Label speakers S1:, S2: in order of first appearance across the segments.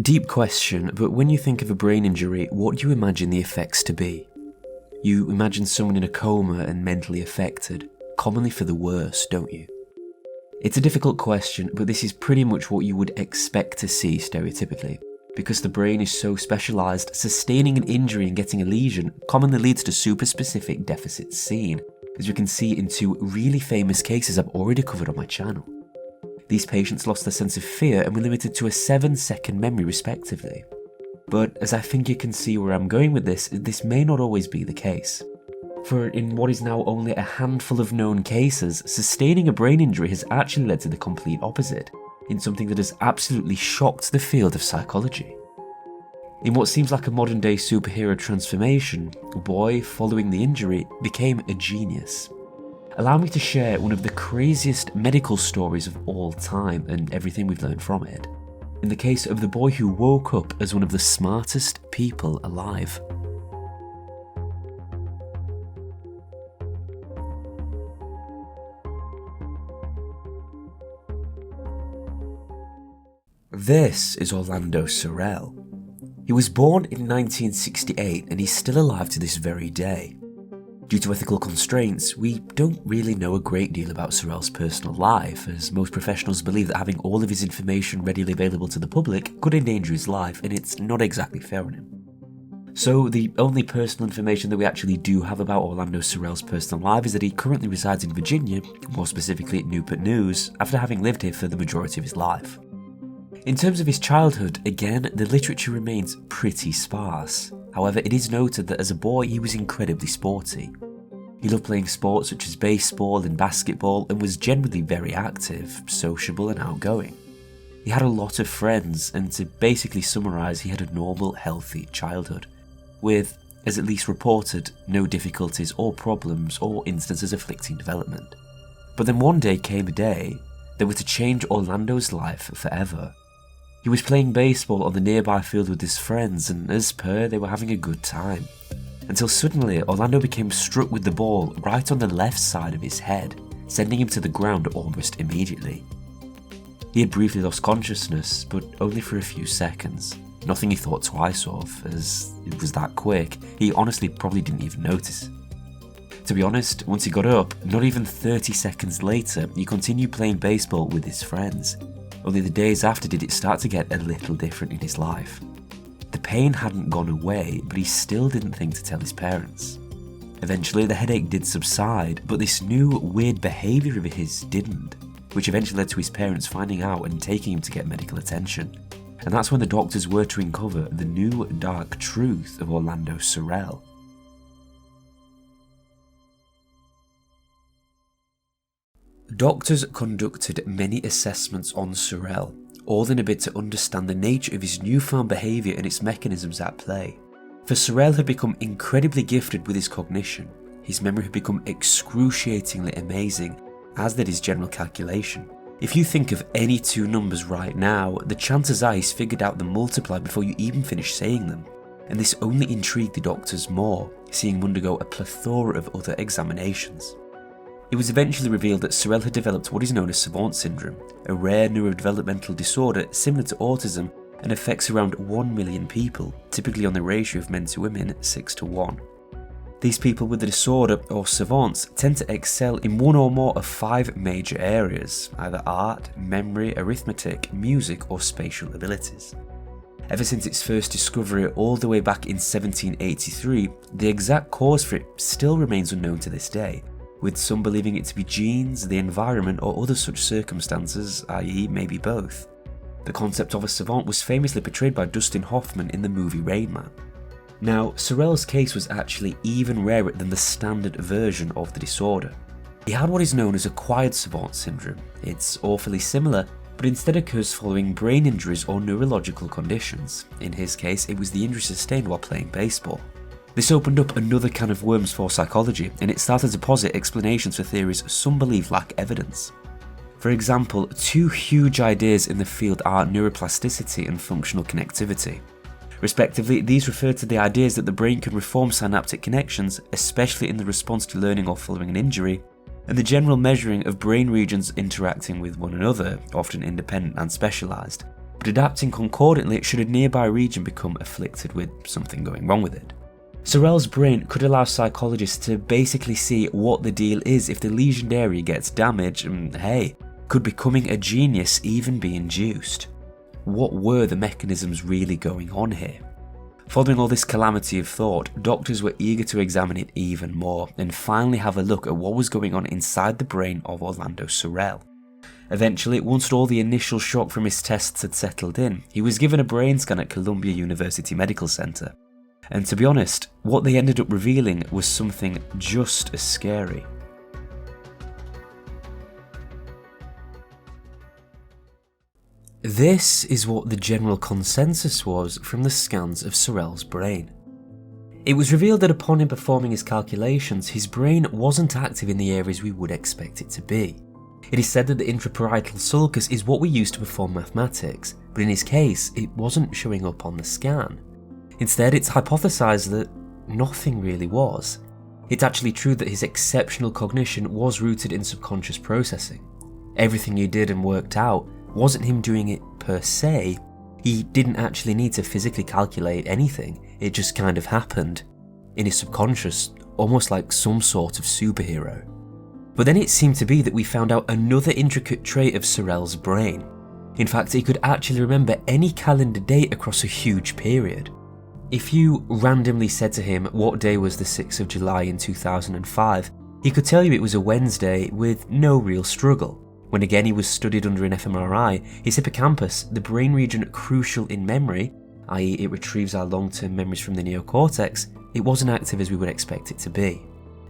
S1: Deep question, but when you think of a brain injury, what do you imagine the effects to be? You imagine someone in a coma and mentally affected, commonly for the worse, don't you? It's a difficult question, but this is pretty much what you would expect to see stereotypically. Because the brain is so specialised, sustaining an injury and getting a lesion commonly leads to super-specific deficits seen, as we can see in two really famous cases I've already covered on my channel. These patients lost their sense of fear and were limited to a 7-second memory respectively. But as I think you can see where I'm going with this may not always be the case. For in what is now only a handful of known cases, sustaining a brain injury has actually led to the complete opposite, in something that has absolutely shocked the field of psychology. In what seems like a modern day superhero transformation, a boy, following the injury, became a genius. Allow me to share one of the craziest medical stories of all time and everything we've learned from it. In the case of the boy who woke up as one of the smartest people alive. This is Orlando Serrell. He was born in 1968 and he's still alive to this very day. Due to ethical constraints, we don't really know a great deal about Serrell's personal life, as most professionals believe that having all of his information readily available to the public could endanger his life, and it's not exactly fair on him. So the only personal information that we actually do have about Orlando Serrell's personal life is that he currently resides in Virginia, more specifically at Newport News, after having lived here for the majority of his life. In terms of his childhood, again, the literature remains pretty sparse. However, it is noted that as a boy he was incredibly sporty. He loved playing sports such as baseball and basketball and was generally very active, sociable and outgoing. He had a lot of friends, and to basically summarise, he had a normal, healthy childhood, with, as at least reported, no difficulties or problems or instances afflicting development. But then one day came a day that were to change Orlando's life forever. He was playing baseball on the nearby field with his friends, and as per, they were having a good time. Until suddenly, Orlando became struck with the ball right on the left side of his head, sending him to the ground almost immediately. He had briefly lost consciousness, but only for a few seconds. Nothing he thought twice of, as it was that quick, he honestly probably didn't even notice. To be honest, once he got up, not even 30 seconds later, he continued playing baseball with his friends. Only the days after did it start to get a little different in his life. The pain hadn't gone away, but he still didn't think to tell his parents. Eventually the headache did subside, but this new weird behaviour of his didn't, which eventually led to his parents finding out and taking him to get medical attention. And that's when the doctors were to uncover the new dark truth of Orlando Serrell. Doctors conducted many assessments on Serrell, all in a bid to understand the nature of his newfound behaviour and its mechanisms at play. For Serrell had become incredibly gifted with his cognition. His memory had become excruciatingly amazing, as did his general calculation. If you think of any two numbers right now, the chances are he's figured out the multiply before you even finish saying them. And this only intrigued the doctors more, seeing him undergo a plethora of other examinations. It was eventually revealed that Serrell had developed what is known as Savant syndrome, a rare neurodevelopmental disorder similar to autism and affects around 1 million people, typically on the ratio of men to women 6:1. These people with the disorder, or savants, tend to excel in one or more of 5 major areas, either art, memory, arithmetic, music, or spatial abilities. Ever since its first discovery all the way back in 1783, the exact cause for it still remains unknown to this day, with some believing it to be genes, the environment, or other such circumstances, i.e. maybe both. The concept of a savant was famously portrayed by Dustin Hoffman in the movie Rain Man. Now, Serrell's case was actually even rarer than the standard version of the disorder. He had what is known as acquired savant syndrome. It's awfully similar, but instead occurs following brain injuries or neurological conditions. In his case, it was the injury sustained while playing baseball. This opened up another can of worms for psychology, and it started to posit explanations for theories some believe lack evidence. For example, 2 huge ideas in the field are neuroplasticity and functional connectivity. Respectively, these refer to the ideas that the brain can reform synaptic connections, especially in the response to learning or following an injury, and the general measuring of brain regions interacting with one another, often independent and specialised. but adapting concordantly should a nearby region become afflicted with something going wrong with it. Serrell's brain could allow psychologists to basically see what the deal is if the lesioned area gets damaged, and hey, could becoming a genius even be induced? What were the mechanisms really going on here? Following all this calamity of thought, doctors were eager to examine it even more and finally have a look at what was going on inside the brain of Orlando Serrell. Eventually, once all the initial shock from his tests had settled in, he was given a brain scan at Columbia University Medical Center. And to be honest, what they ended up revealing was something just as scary. This is what the general consensus was from the scans of Serrell's brain. It was revealed that upon him performing his calculations, his brain wasn't active in the areas we would expect it to be. It is said that the intraparietal sulcus is what we use to perform mathematics, but in his case, it wasn't showing up on the scan. Instead, it's hypothesized that nothing really was. It's actually true that his exceptional cognition was rooted in subconscious processing. Everything he did and worked out wasn't him doing it per se. He didn't actually need to physically calculate anything, it just kind of happened in his subconscious, almost like some sort of superhero. But then it seemed to be that we found out another intricate trait of Serrell's brain. In fact, he could actually remember any calendar date across a huge period. If you randomly said to him what day was the 6th of July in 2005, he could tell you it was a Wednesday with no real struggle. When again he was studied under an fMRI, his hippocampus, the brain region crucial in memory, i.e. it retrieves our long-term memories from the neocortex, it wasn't active as we would expect it to be.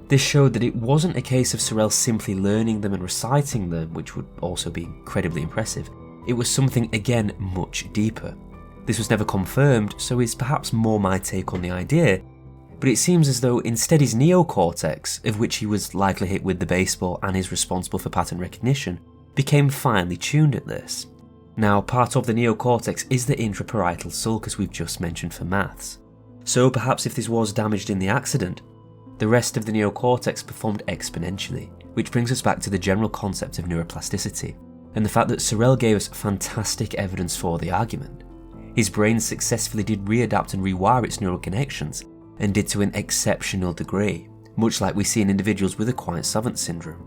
S1: This showed that it wasn't a case of Serrell simply learning them and reciting them, which would also be incredibly impressive. It was something, again, much deeper. This was never confirmed, so is perhaps more my take on the idea, but it seems as though instead his neocortex, of which he was likely hit with the baseball and is responsible for pattern recognition, became finely tuned at this. Now, part of the neocortex is the intraparietal sulcus we've just mentioned for maths. So perhaps if this was damaged in the accident, the rest of the neocortex performed exponentially, which brings us back to the general concept of neuroplasticity, and the fact that Serrell gave us fantastic evidence for the argument. His brain successfully did readapt and rewire its neural connections, and did to an exceptional degree, much like we see in individuals with acquired Savant syndrome.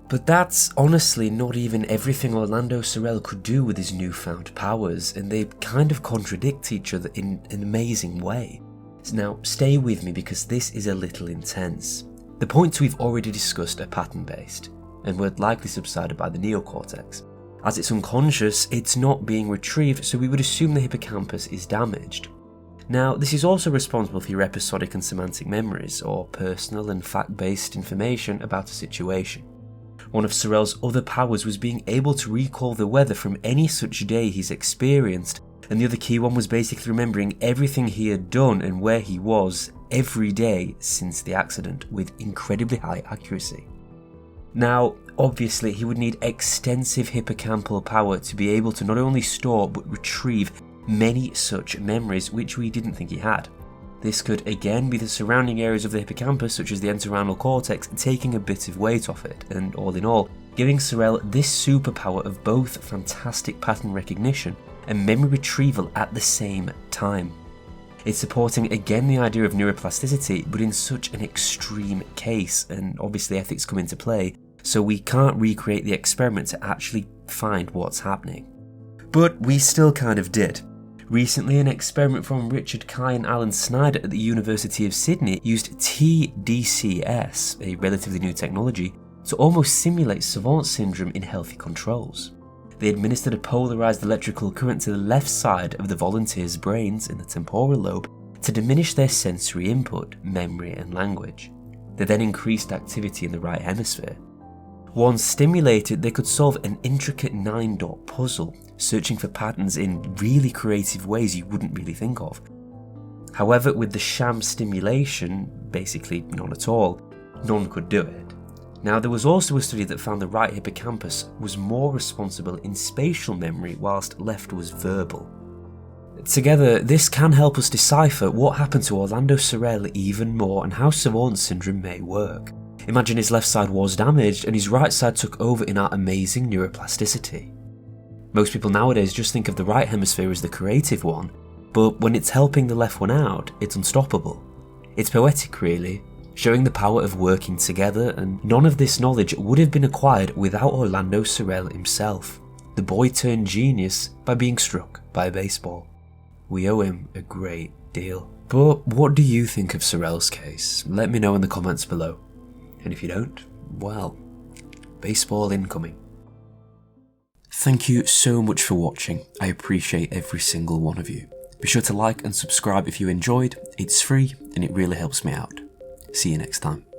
S1: But that's honestly not even everything Orlando Serrell could do with his newfound powers, and they kind of contradict each other in an amazing way. So now, stay with me because this is a little intense. The points we've already discussed are pattern-based, and were likely subsided by the neocortex. As it's unconscious, it's not being retrieved, so we would assume the hippocampus is damaged. Now, this is also responsible for your episodic and semantic memories, or personal and fact-based information about a situation. One of Serrell's other powers was being able to recall the weather from any such day he's experienced, and the other key one was basically remembering everything he had done and where he was every day since the accident with incredibly high accuracy. Now, obviously, he would need extensive hippocampal power to be able to not only store but retrieve many such memories which we didn't think he had. This could again be the surrounding areas of the hippocampus, such as the entorhinal cortex, taking a bit of weight off it, and all in all, giving Serrell this superpower of both fantastic pattern recognition and memory retrieval at the same time. It's supporting again the idea of neuroplasticity, but in such an extreme case, and obviously ethics come into play, so we can't recreate the experiment to actually find what's happening. But we still kind of did. Recently, an experiment from Richard Kai and Alan Snyder at the University of Sydney used TDCS, a relatively new technology, to almost simulate Savant syndrome in healthy controls. They administered a polarized electrical current to the left side of the volunteers' brains in the temporal lobe to diminish their sensory input, memory and language. They then increased activity in the right hemisphere. Once stimulated, they could solve an intricate 9-dot puzzle, searching for patterns in really creative ways you wouldn't really think of. However, with the sham stimulation, basically none at all, none could do it. Now, there was also a study that found the right hippocampus was more responsible in spatial memory whilst left was verbal. Together, this can help us decipher what happened to Orlando Serrell even more and how Savant syndrome may work. Imagine his left side was damaged and his right side took over in our amazing neuroplasticity. Most people nowadays just think of the right hemisphere as the creative one, but when it's helping the left one out, it's unstoppable. It's poetic really, showing the power of working together, and none of this knowledge would have been acquired without Orlando Serrell himself. The boy turned genius by being struck by a baseball. We owe him a great deal. But what do you think of Serrell's case? Let me know in the comments below. And if you don't, well, baseball incoming. Thank you so much for watching. I appreciate every single one of you. Be sure to like and subscribe if you enjoyed. It's free and it really helps me out. See you next time.